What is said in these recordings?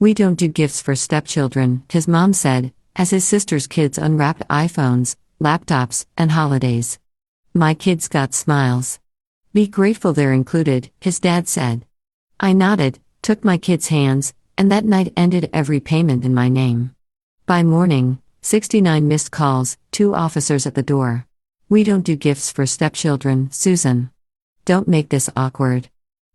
We don't do gifts for stepchildren, his mom said, as his sister's kids unwrapped iPhones, laptops, and holidays. My kids got smiles. Be grateful they're included, his dad said. I nodded, took my kids' hands, and that night ended every payment in my name. By morning, 69 missed calls, 2 officers at the door. We don't do gifts for stepchildren, Susan. Don't make this awkward.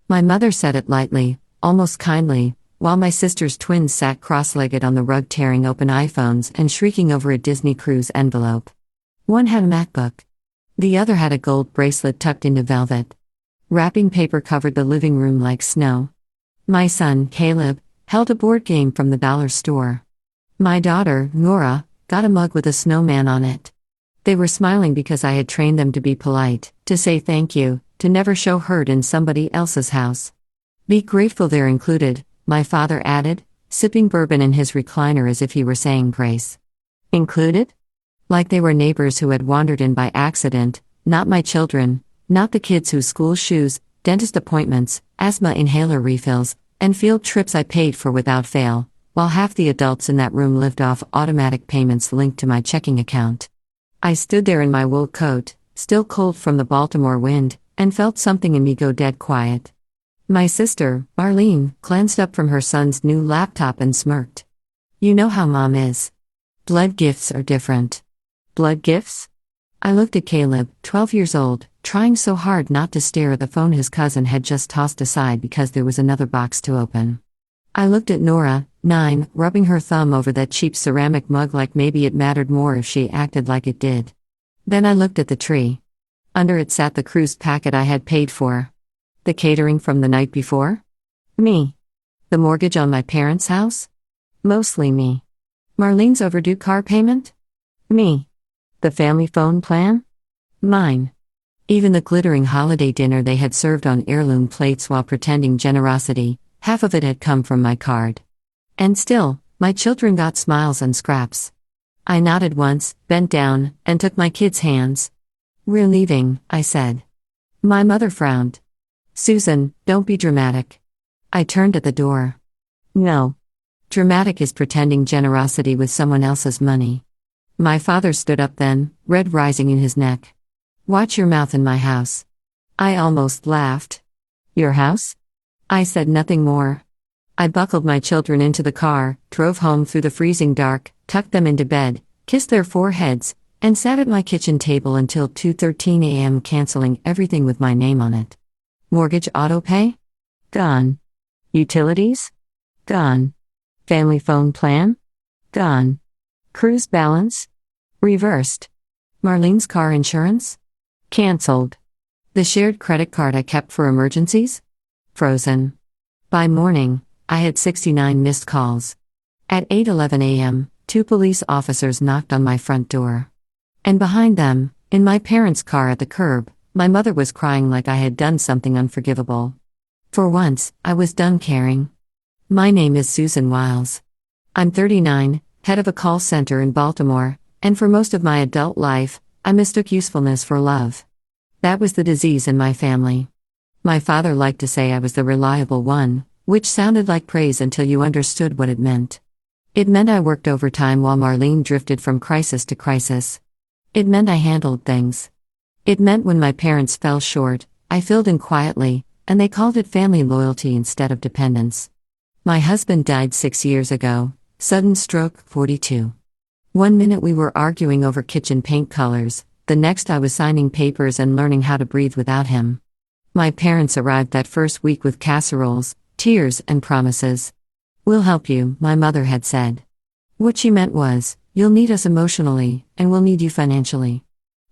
My mother said it lightly, almost kindly, while my sister's twins sat cross-legged on the rug tearing open iPhones and shrieking over a Disney cruise envelope. One had a MacBook. The other had a gold bracelet tucked into velvet. Wrapping paper covered the living room like snow. My son, Caleb, held a board game from the dollar store. My daughter, Nora, got a mug with a snowman on it. They were smiling because I had trained them to be polite, to say thank you, to never show hurt in somebody else's house. Be grateful they're included, my father added, sipping bourbon in his recliner as if he were saying grace. Included? Like they were neighbors who had wandered in by accident, not my children, not the kids whose school shoes, dentist appointments, asthma inhaler refills, and field trips I paid for without fail, while half the adults in that room lived off automatic payments linked to my checking account. I stood there in my wool coat, still cold from the Baltimore wind, and felt something in me go dead quiet. My sister, Marlene, glanced up from her son's new laptop and smirked. You know how Mom is. Blood gifts are different. Blood gifts? I looked at Caleb, 12 years old, trying so hard not to stare at the phone his cousin had just tossed aside because there was another box to open. I looked at Nora, 9, rubbing her thumb over that cheap ceramic mug like maybe it mattered more if she acted like it did. Then I looked at the tree. Under it sat the cruise packet I had paid for. The catering from the night before? Me. The mortgage on my parents' house? Mostly me. Marlene's overdue car payment? Me. The family phone plan? Mine. Even the glittering holiday dinner they had served on heirloom plates while pretending generosity, half of it had come from my card. And still, my children got smiles and scraps. I nodded once, bent down, and took my kids' hands. We're leaving, I said. My mother frowned. Susan, don't be dramatic. I turned at the door. No. Dramatic is pretending generosity with someone else's money. My father stood up then, red rising in his neck. Watch your mouth in my house. I almost laughed. Your house? I said nothing more. I buckled my children into the car, drove home through the freezing dark, tucked them into bed, kissed their foreheads, and sat at my kitchen table until 2:13 a.m. canceling everything with my name on it. Mortgage auto-pay? Gone. Utilities? Gone. Family phone plan? Gone. Cruise balance? Reversed. Marlene's car insurance? Cancelled. The shared credit card I kept for emergencies? Frozen. By morning, I had 69 missed calls. At 8:11 a.m., 2 police officers knocked on my front door. And behind them, in my parents' car at the curb, my mother was crying like I had done something unforgivable. For once, I was done caring. My name is Susan Wiles. I'm 39, head of a call center in Baltimore, and for most of my adult life, I mistook usefulness for love. That was the disease in my family. My father liked to say I was the reliable one, which sounded like praise until you understood what it meant. It meant I worked overtime while Marlene drifted from crisis to crisis. It meant I handled things. It meant when my parents fell short, I filled in quietly, and they called it family loyalty instead of dependence. My husband died 6 years ago, sudden stroke, 42. One minute we were arguing over kitchen paint colors, the next I was signing papers and learning how to breathe without him. My parents arrived that first week with casseroles, tears, and promises. We'll help you, my mother had said. What she meant was, you'll need us emotionally, and we'll need you financially.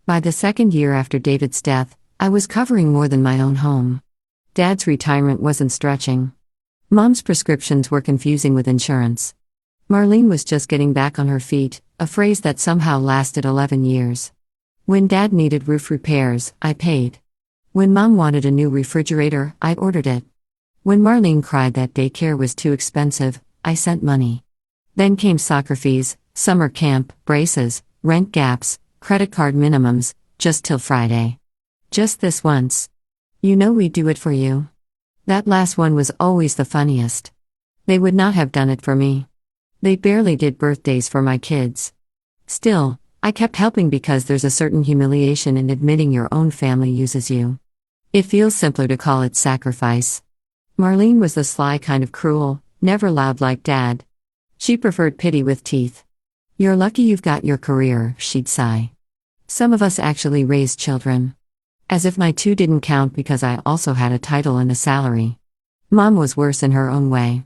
By the second year after David's death, I was covering more than my own home. Dad's retirement wasn't stretching. Mom's prescriptions were confusing with insurance. Marlene was just getting back on her feet, a phrase that somehow lasted 11 years. When Dad needed roof repairs, I paid. When Mom wanted a new refrigerator, I ordered it. When Marlene cried that daycare was too expensive, I sent money. Then came soccer fees, summer camp, braces, rent gaps, credit card minimums, just till Friday. Just this once. You know we do it for you. That last one was always the funniest. They would not have done it for me. They barely did birthdays for my kids. Still, I kept helping because there's a certain humiliation in admitting your own family uses you. It feels simpler to call it sacrifice. Marlene was the sly kind of cruel, never loud like Dad. She preferred pity with teeth. You're lucky you've got your career, she'd sigh. Some of us actually raised children. As if my two didn't count because I also had a title and a salary. Mom was worse in her own way.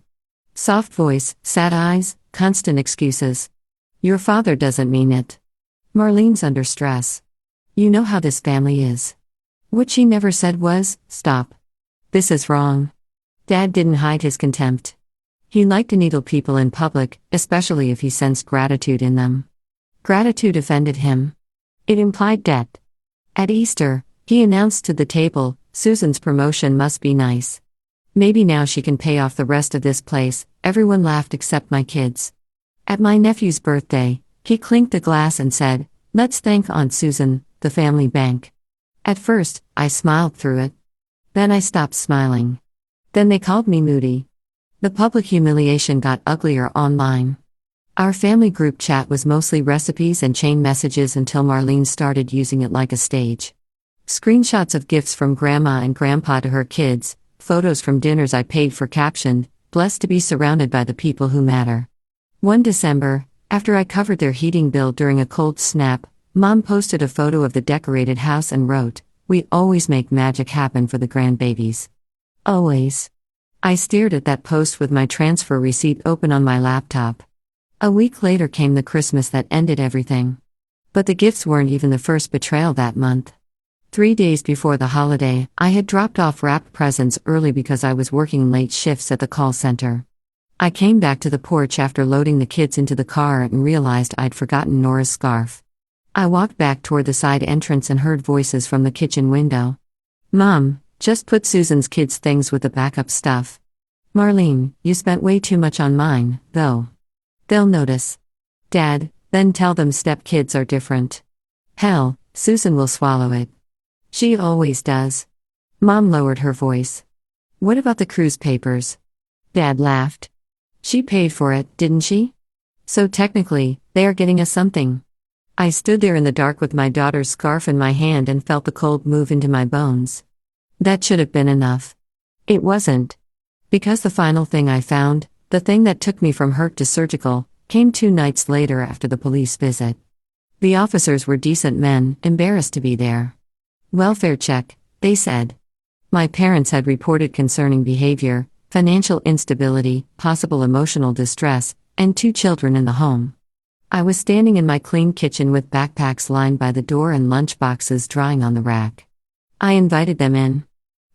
Soft voice, sad eyes, constant excuses. Your father doesn't mean it. Marlene's under stress. You know how this family is. What she never said was, stop. This is wrong. Dad didn't hide his contempt. He liked to needle people in public, especially if he sensed gratitude in them. Gratitude offended him. It implied debt. At Easter, he announced to the table, Susan's promotion must be nice. Maybe now she can pay off the rest of this place. Everyone laughed except my kids. At my nephew's birthday, he clinked a glass and said, let's thank Aunt Susan, the family bank. At first, I smiled through it. Then I stopped smiling. Then they called me moody. The public humiliation got uglier online. Our family group chat was mostly recipes and chain messages until Marlene started using it like a stage. Screenshots of gifts from Grandma and Grandpa to her kids, photos from dinners I paid for captioned, blessed to be surrounded by the people who matter. One December, after I covered their heating bill during a cold snap, Mom posted a photo of the decorated house and wrote, we always make magic happen for the grandbabies. Always. I stared at that post with my transfer receipt open on my laptop. A week later came the Christmas that ended everything. But the gifts weren't even the first betrayal that month. 3 days before the holiday, I had dropped off wrapped presents early because I was working late shifts at the call center. I came back to the porch after loading the kids into the car and realized I'd forgotten Nora's scarf. I walked back toward the side entrance and heard voices from the kitchen window. Mom, just put Susan's kids' things with the backup stuff. Marlene, you spent way too much on mine, though. They'll notice. Dad, then tell them step-kids are different. Hell, Susan will swallow it. She always does. Mom lowered her voice. What about the cruise papers? Dad laughed. She paid for it, didn't she? So technically, they are getting us something. I stood there in the dark with my daughter's scarf in my hand and felt the cold move into my bones. That should have been enough. It wasn't. Because the final thing I found, the thing that took me from hurt to surgical, came 2 nights later after the police visit. The officers were decent men, embarrassed to be there. Welfare check, they said. My parents had reported concerning behavior, financial instability, possible emotional distress, and 2 children in the home. I was standing in my clean kitchen with backpacks lined by the door and lunchboxes drying on the rack. I invited them in.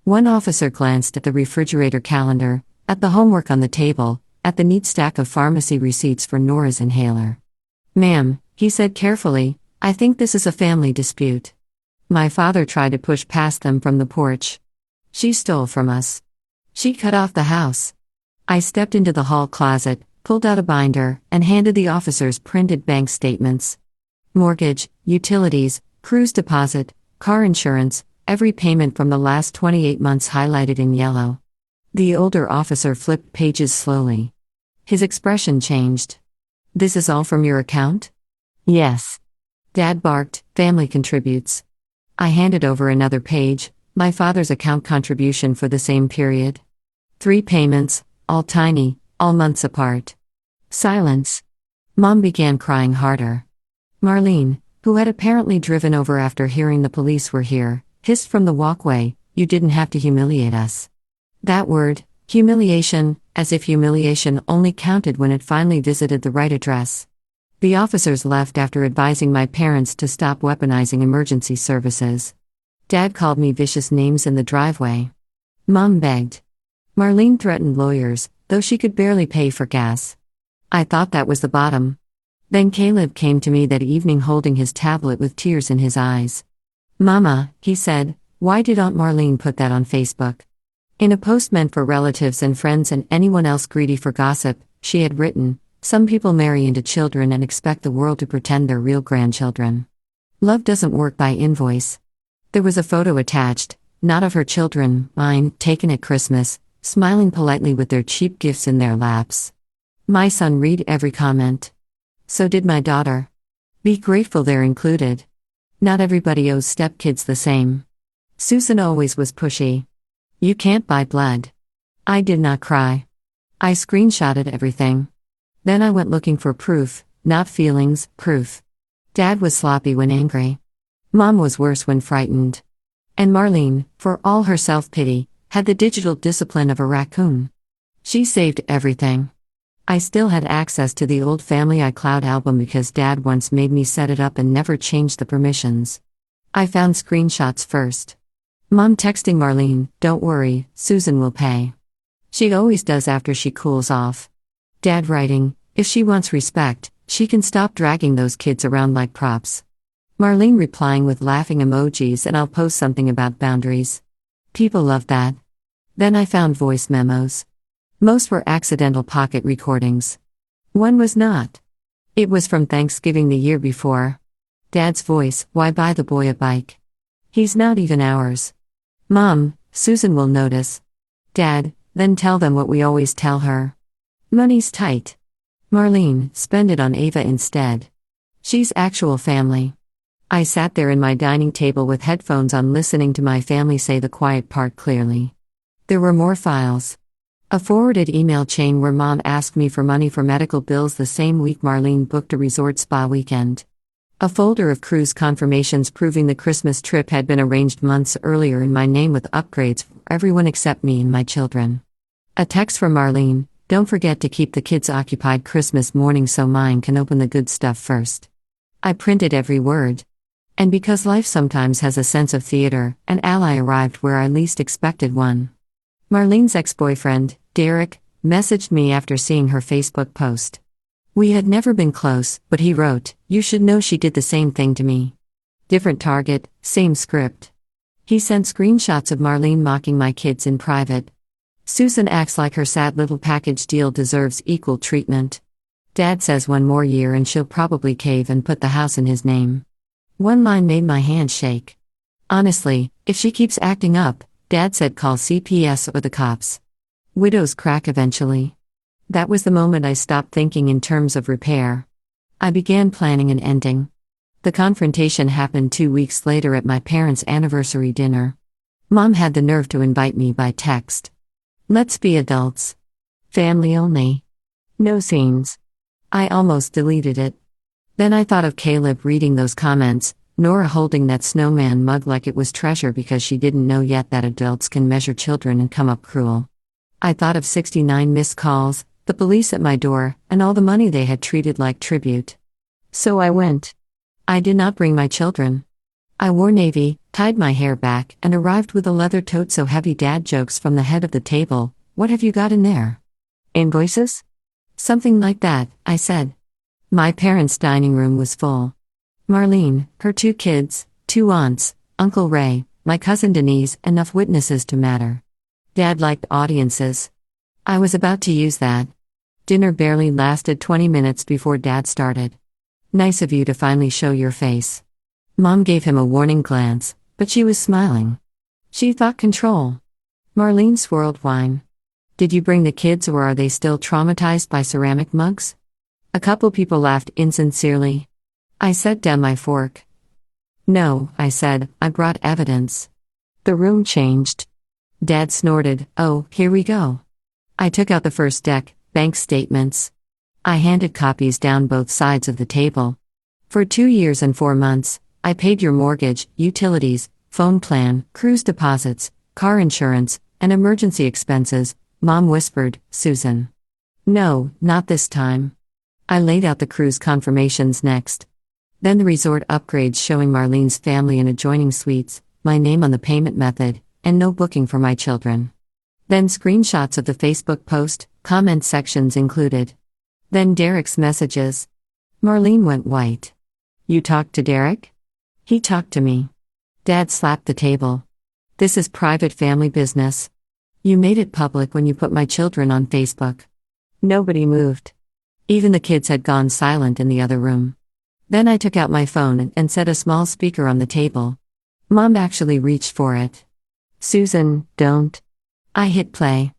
One officer glanced at the refrigerator calendar, at the homework on the table, at the neat stack of pharmacy receipts for Nora's inhaler. Ma'am, he said carefully, I think this is a family dispute. My father tried to push past them from the porch. She stole from us. She cut off the house. I stepped into the hall closet, pulled out a binder, and handed the officers printed bank statements. Mortgage, utilities, cruise deposit, car insurance, every payment from the last 28 months highlighted in yellow. The older officer flipped pages slowly. His expression changed. This is all from your account? Yes. Dad barked, family contributes. I handed over another page, my father's account contribution for the same period. 3 payments, all tiny, all months apart. Silence. Mom began crying harder. Marlene, who had apparently driven over after hearing the police were here, hissed from the walkway, you didn't have to humiliate us. That word, humiliation, as if humiliation only counted when it finally visited the right address. The officers left after advising my parents to stop weaponizing emergency services. Dad called me vicious names in the driveway. Mom begged. Marlene threatened lawyers, though she could barely pay for gas. I thought that was the bottom. Then Caleb came to me that evening holding his tablet with tears in his eyes. Mama, he said, why did Aunt Marlene put that on Facebook? In a post meant for relatives and friends and anyone else greedy for gossip, she had written, some people marry into children and expect the world to pretend they're real grandchildren. Love doesn't work by invoice. There was a photo attached, not of her children, mine, taken at Christmas, smiling politely with their cheap gifts in their laps. My son read every comment. So did my daughter. Be grateful they're included. Not everybody owes stepkids the same. Susan always was pushy. You can't buy blood. I did not cry. I screenshotted everything. Then I went looking for proof, not feelings, proof. Dad was sloppy when angry. Mom was worse when frightened. And Marlene, for all her self-pity, had the digital discipline of a raccoon. She saved everything. I still had access to the old family iCloud album because Dad once made me set it up and never changed the permissions. I found screenshots first. Mom texting Marlene, "Don't worry, Susan will pay." She always does after she cools off. Dad writing, "If she wants respect, she can stop dragging those kids around like props." Marlene replying with laughing emojis, and I'll post something about boundaries. People love that. Then I found voice memos. Most were accidental pocket recordings. One was not. It was from Thanksgiving the year before. Dad's voice, "Why buy the boy a bike? He's not even ours." Mom, "Susan will notice." Dad, "Then tell them what we always tell her. Money's tight." Marlene, "Spend it on Ava instead. She's actual family." I sat there in my dining table with headphones on listening to my family say the quiet part clearly. There were more files. A forwarded email chain where Mom asked me for money for medical bills the same week Marlene booked a resort spa weekend. A folder of cruise confirmations proving the Christmas trip had been arranged months earlier in my name with upgrades for everyone except me and my children. A text from Marlene, "Don't forget to keep the kids occupied Christmas morning so mine can open the good stuff first." I printed every word. And because life sometimes has a sense of theater, an ally arrived where I least expected one. Marlene's ex-boyfriend, Derek, messaged me after seeing her Facebook post. We had never been close, but he wrote, "You should know she did the same thing to me." Different target, same script. He sent screenshots of Marlene mocking my kids in private. Susan acts like her sad little package deal deserves equal treatment. Dad says one more year and she'll probably cave and put the house in his name. One line made my hand shake. Honestly, if she keeps acting up, Dad said call CPS or the cops. Widows crack eventually. That was the moment I stopped thinking in terms of repair. I began planning an ending. The confrontation happened 2 weeks later at my parents' anniversary dinner. Mom had the nerve to invite me by text. "Let's be adults. Family only. No scenes." I almost deleted it. Then I thought of Caleb reading those comments, Nora holding that snowman mug like it was treasure because she didn't know yet that adults can measure children and come up cruel. I thought of 69 missed calls, the police at my door, and all the money they had treated like tribute. So I went. I did not bring my children. I wore navy, tied my hair back, and arrived with a leather tote so heavy Dad jokes from the head of the table, "What have you got in there? Invoices?" "Something like that," I said. My parents' dining room was full. Marlene, her 2 kids, 2 aunts, Uncle Ray, my cousin Denise, enough witnesses to matter. Dad liked audiences. I was about to use that. Dinner barely lasted 20 minutes before Dad started. "Nice of you to finally show your face." Mom gave him a warning glance, but she was smiling. She thought control. Marlene swirled wine. "Did you bring the kids or are they still traumatized by ceramic mugs?" A couple people laughed insincerely. I set down my fork. "No," I said, "I brought evidence." The room changed. Dad snorted, "Oh, here we go." I took out the first deck, bank statements. I handed copies down both sides of the table. "For 2 years and 4 months, I paid your mortgage, utilities, phone plan, cruise deposits, car insurance, and emergency expenses," Mom whispered, "Susan." "No, not this time." I laid out the cruise confirmations next. Then the resort upgrades showing Marlene's family in adjoining suites, my name on the payment method, and no booking for my children. Then screenshots of the Facebook post, comment sections included. Then Derek's messages. Marlene went white. "You talked to Derek?" "He talked to me." Dad slapped the table. "This is private family business. You made it public when you put my children on Facebook." Nobody moved. Even the kids had gone silent in the other room. Then I took out my phone and set a small speaker on the table. Mom actually reached for it. "Susan, don't." I hit play.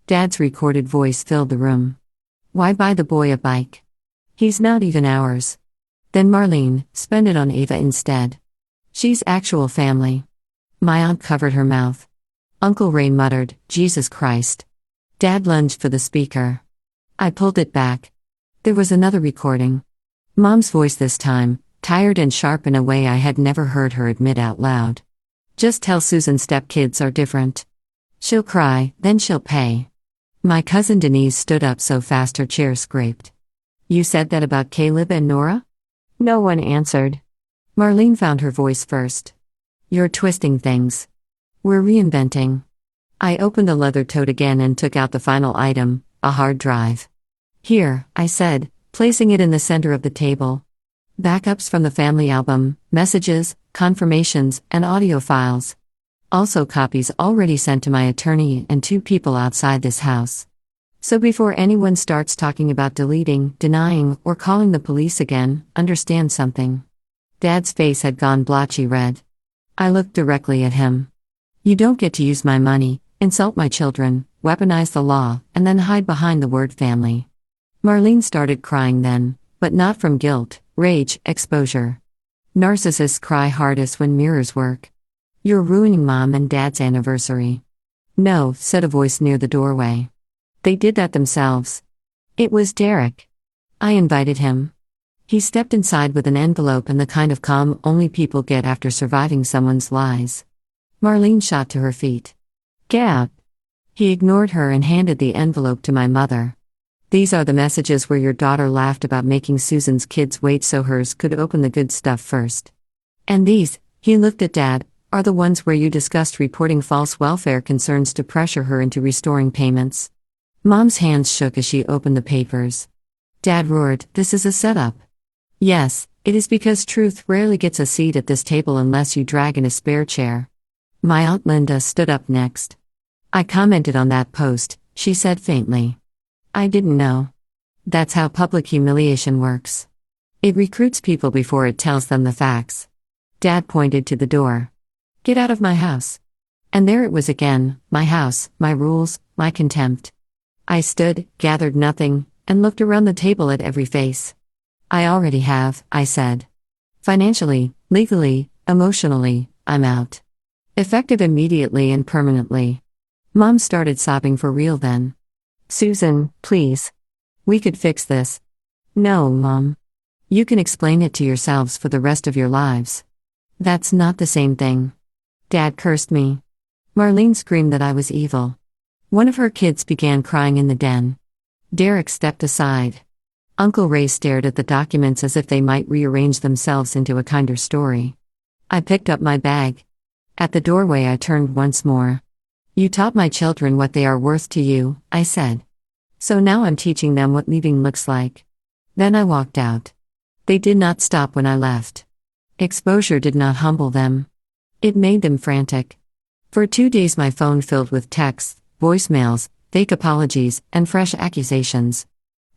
Dad's recorded voice filled the room. Why buy the boy a bike? He's not even ours. Then Marlene, spend it on Ava instead. She's actual family. My aunt covered her mouth. Uncle Ray muttered, Jesus Christ. Dad lunged for the speaker. I pulled it back. There was another recording. Mom's voice this time, tired and sharp in a way I had never heard her admit out loud. Just tell Susan stepkids are different. She'll cry, then she'll pay. My cousin Denise stood up so fast her chair scraped. You said that about Caleb and Nora? No one answered. Marlene found her voice first. You're twisting things. We're reinventing. I opened the leather tote again and took out the final item, a hard drive. Here, I said, placing it in the center of the table. Backups from the family album, messages, confirmations, and audio files. Also copies already sent to my attorney and 2 people outside this house. So before anyone starts talking about deleting, denying, or calling the police again, understand something. Dad's face had gone blotchy red. I looked directly at him. You don't get to use my money, insult my children, weaponize the law, and then hide behind the word family. Marlene started crying then, but not from guilt, rage, exposure. Narcissists cry hardest when mirrors work. You're ruining Mom and Dad's anniversary. No, said a voice near the doorway. They did that themselves. It was Derek. I invited him. He stepped inside with an envelope and the kind of calm only people get after surviving someone's lies. Marlene shot to her feet. Gab. He ignored her and handed the envelope to my mother. These are the messages where your daughter laughed about making Susan's kids wait so hers could open the good stuff first. And these, he looked at Dad, are the ones where you discussed reporting false welfare concerns to pressure her into restoring payments. Mom's hands shook as she opened the papers. Dad roared, this is a setup. Yes, it is because truth rarely gets a seat at this table unless you drag in a spare chair. My Aunt Linda stood up next. I commented on that post, she said faintly. I didn't know. That's how public humiliation works. It recruits people before it tells them the facts. Dad pointed to the door. Get out of my house. And there it was again, my house, my rules, my contempt. I stood, gathered nothing, and looked around the table at every face. I already have, I said. Financially, legally, emotionally, I'm out. Effective immediately and permanently. Mom started sobbing for real then. Susan, please. We could fix this. No, Mom. You can explain it to yourselves for the rest of your lives. That's not the same thing. Dad cursed me. Marlene screamed that I was evil. One of her kids began crying in the den. Derek stepped aside. Uncle Ray stared at the documents as if they might rearrange themselves into a kinder story. I picked up my bag. At the doorway I turned once more. You taught my children what they are worth to you, I said. So now I'm teaching them what leaving looks like. Then I walked out. They did not stop when I left. Exposure did not humble them. It made them frantic. For 2 days my phone filled with texts, voicemails, fake apologies, and fresh accusations.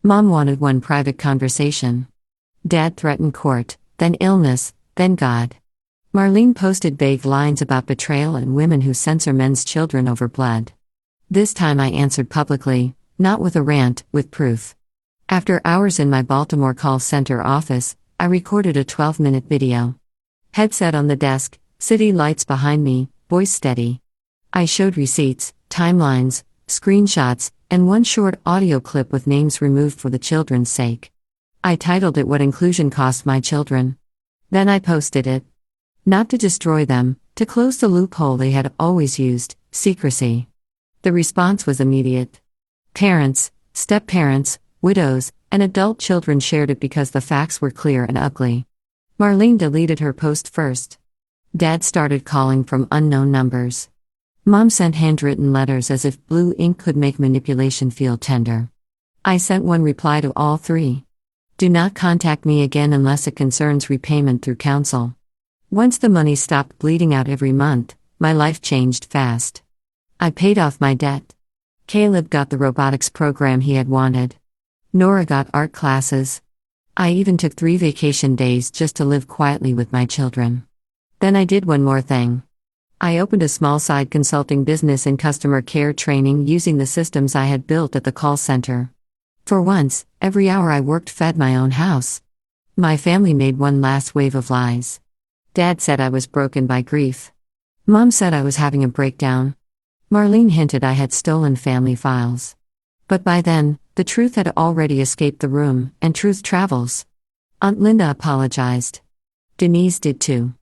Mom wanted one private conversation. Dad threatened court, then illness, then God. Marlene posted vague lines about betrayal and women who censor men's children over blood. This time I answered publicly, not with a rant, with proof. After hours in my Baltimore call center office, I recorded a 12-minute video. Headset on the desk, city lights behind me, voice steady. I showed receipts, timelines, screenshots, and one short audio clip with names removed for the children's sake. I titled it What Inclusion Cost My Children. Then I posted it. Not to destroy them, to close the loophole they had always used, secrecy. The response was immediate. Parents, step-parents, widows, and adult children shared it because the facts were clear and ugly. Marlene deleted her post first. Dad started calling from unknown numbers. Mom sent handwritten letters as if blue ink could make manipulation feel tender. I sent one reply to all 3. Do not contact me again unless it concerns repayment through counsel. Once the money stopped bleeding out every month, my life changed fast. I paid off my debt. Caleb got the robotics program he had wanted. Nora got art classes. I even took 3 vacation days just to live quietly with my children. Then I did one more thing. I opened a small side consulting business in customer care training using the systems I had built at the call center. For once, every hour I worked fed my own house. My family made one last wave of lies. Dad said I was broken by grief. Mom said I was having a breakdown. Marlene hinted I had stolen family files. But by then, the truth had already escaped the room, and truth travels. Aunt Linda apologized. Denise did too.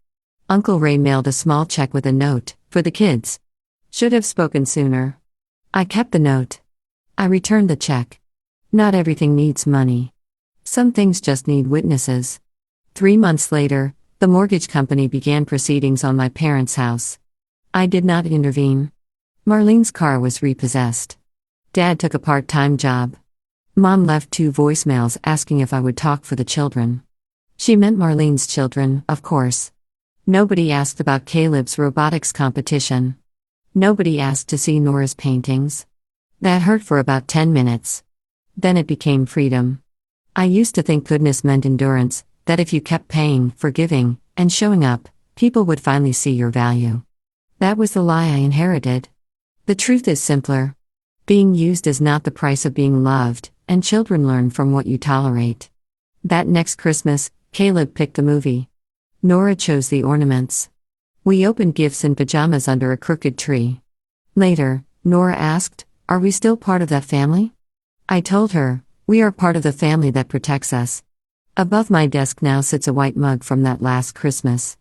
Uncle Ray mailed a small check with a note, for the kids. Should have spoken sooner. I kept the note. I returned the check. Not everything needs money. Some things just need witnesses. 3 months later, the mortgage company began proceedings on my parents' house. I did not intervene. Marlene's car was repossessed. Dad took a part-time job. Mom left 2 voicemails asking if I would talk for the children. She meant Marlene's children, of course. Nobody asked about Caleb's robotics competition. Nobody asked to see Nora's paintings. That hurt for about 10 minutes. Then it became freedom. I used to think goodness meant endurance, that if you kept paying, forgiving, and showing up, people would finally see your value. That was the lie I inherited. The truth is simpler. Being used is not the price of being loved, and children learn from what you tolerate. That next Christmas, Caleb picked the movie. Nora chose the ornaments. We opened gifts in pajamas under a crooked tree. Later, Nora asked, "Are we still part of that family?" I told her, "We are part of the family that protects us." Above my desk now sits a white mug from that last Christmas.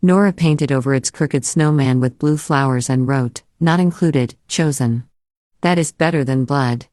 Nora painted over its crooked snowman with blue flowers and wrote, "Not included, chosen." That is better than blood.